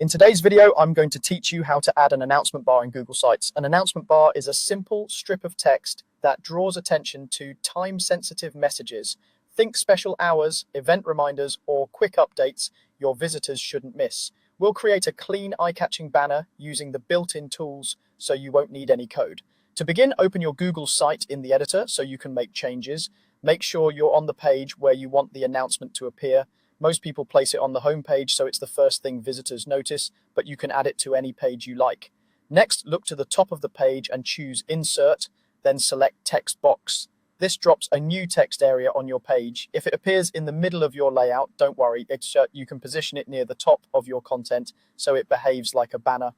In today's video, I'm going to teach you how to add an announcement bar in Google Sites. An announcement bar is a simple strip of text that draws attention to time-sensitive messages. Think special hours, event reminders, or quick updates your visitors shouldn't miss. We'll create a clean, eye-catching banner using the built-in tools so you won't need any code. To begin, open your Google site in the editor so you can make changes. Make sure you're on the page where you want the announcement to appear. Most people place it on the home page, so it's the first thing visitors notice, but you can add it to any page you like. Next, look to the top of the page and choose Insert, then select Text Box. This drops a new text area on your page. If it appears in the middle of your layout, don't worry, you can position it near the top of your content so it behaves like a banner.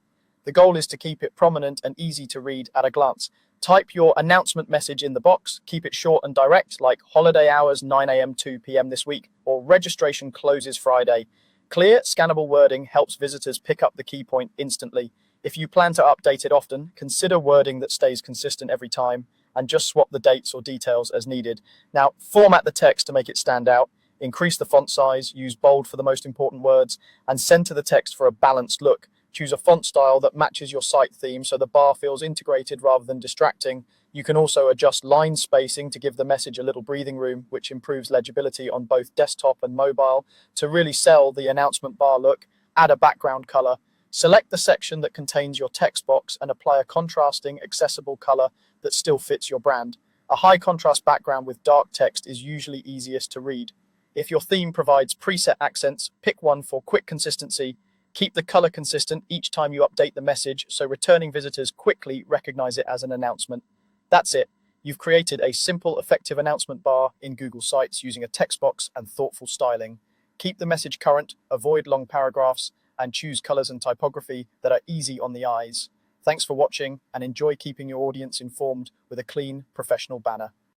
The goal is to keep it prominent and easy to read at a glance. Type your announcement message in the box, keep it short and direct, like holiday hours 9 a.m. to p.m. this week, or registration closes Friday. Clear, scannable wording helps visitors pick up the key point instantly. If you plan to update it often, consider wording that stays consistent every time, and just swap the dates or details as needed. Now, format the text to make it stand out, increase the font size, use bold for the most important words, and center the text for a balanced look. Choose a font style that matches your site theme so the bar feels integrated rather than distracting. You can also adjust line spacing to give the message a little breathing room, which improves legibility on both desktop and mobile. To really sell the announcement bar look, add a background color. Select the section that contains your text box and apply a contrasting, accessible color that still fits your brand. A high contrast background with dark text is usually easiest to read. If your theme provides preset accents, pick one for quick consistency. Keep the color consistent each time you update the message so returning visitors quickly recognize it as an announcement. That's it. You've created a simple, effective announcement bar in Google Sites using a text box and thoughtful styling. Keep the message current, avoid long paragraphs, and choose colors and typography that are easy on the eyes. Thanks for watching and enjoy keeping your audience informed with a clean, professional banner.